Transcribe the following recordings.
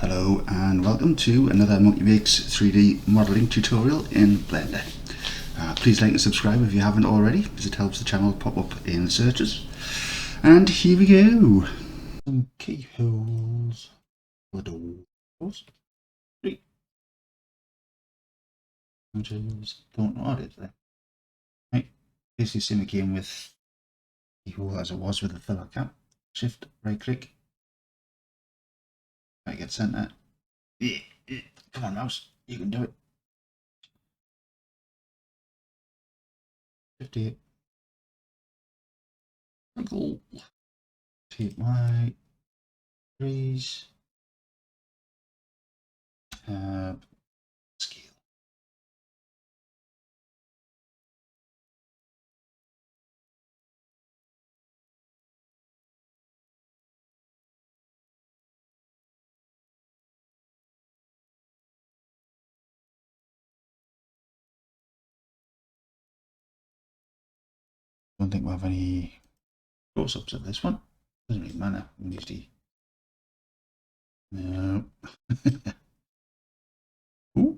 Hello and welcome to another Monkey Makes 3D modelling tutorial in Blender. Please like and subscribe if you haven't already, because it helps the channel pop up in the searches. And here we go. Some keyholes for the doors. 3 inches. Don't know what it is there. Right, basically same again with keyhole as it was with the filler cap. Shift, right click. Try to get center. Come on, mouse, you can do it. 58. Circle. Take my trees. Scale. Don't think we have any close-ups of this one. Doesn't really matter. We usually no. Ooh.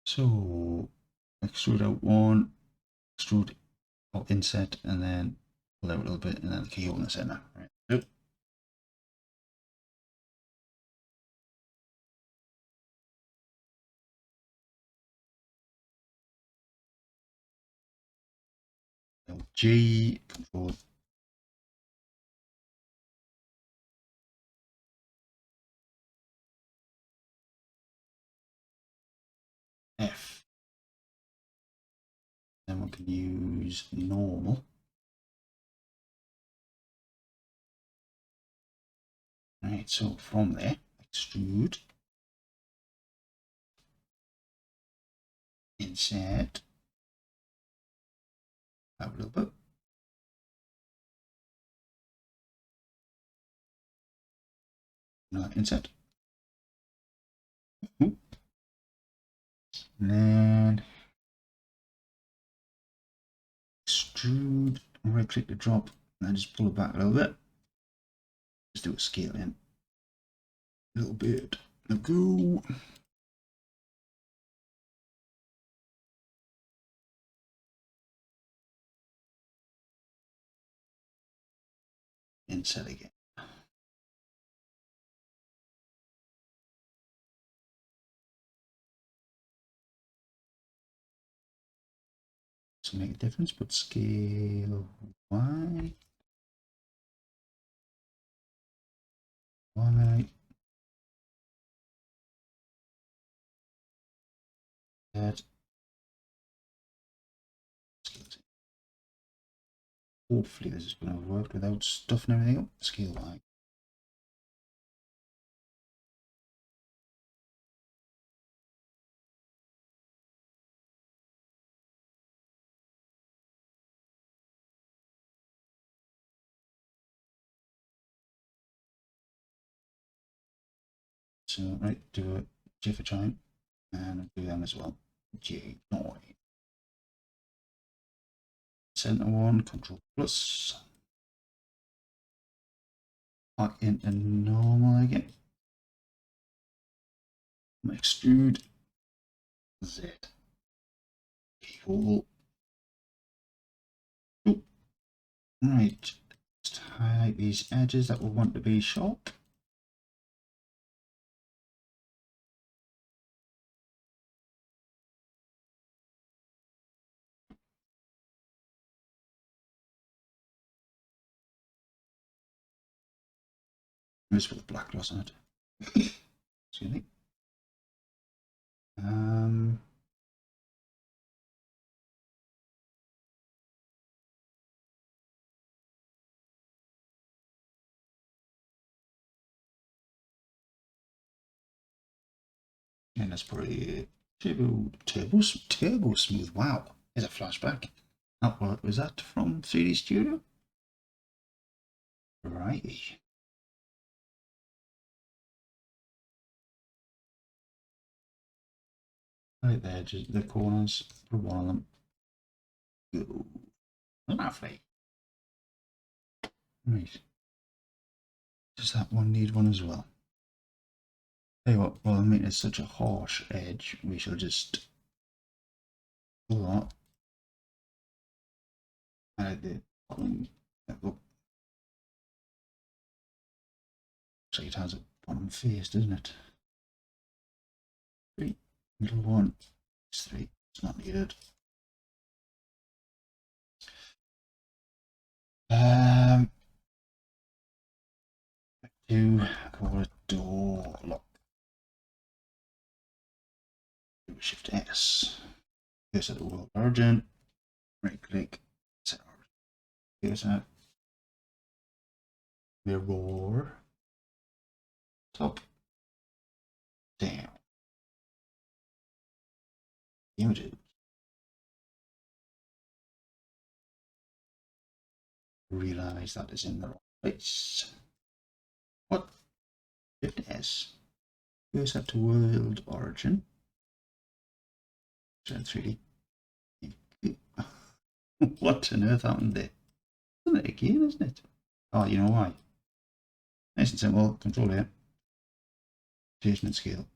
So extrude out one, extrude or inset, and then pull out a little bit, and then the keyhole in the center. Right. Yep. G, Control F. Then we can use normal. Right, so from there, extrude, insert, out a little bit. Insert. And then extrude, right click to drop, and then just pull it back a little bit. Just do a scale in a little bit. Now go. Inset again. To make a difference, but scale Y. Y. That. Hopefully this is going to work without stuffing everything up. Scale Y. So right, do a J for giant, and do them as well. J join. Center one, Control plus. Back into normal again. Extrude Z. Keyhole. Oh. Right. Just highlight these edges that we want to be sharp. Just put the black gloss on it. Excuse me. And that's probably turbo smooth. Wow, there's a flashback. Oh, what was that from 3D Studio? Right. Right there, just the corners for one of them. Go. Lovely. Right. Does that one need one as well? Tell you what, well, I mean, it's such a harsh edge, we shall just pull that. Add the bottom. Looks like it has a bottom face, doesn't it? 3, middle one, it's 3, it's not needed. To call it door lock. Shift S. Here's the world origin. Right click. Set origin. Here's that. Mirror. Top. Down. Images. Realize that is in the wrong place. What? Shift S. Here's that to world origin. So 3D. What on earth happened there? Isn't it again, isn't it? Oh, you know why? Nice and simple. Control A. Rotation and scale.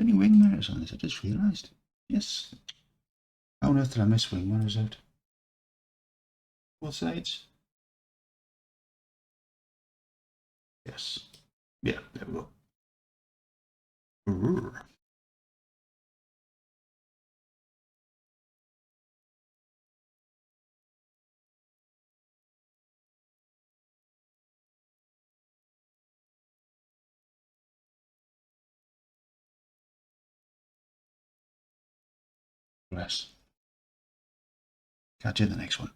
Any wing mirrors on this? I just realised. Yes. How on earth did I miss wing mirrors out? Both sides? Yes. Yeah, there we go. Brrr. Bless. Catch you in the next one.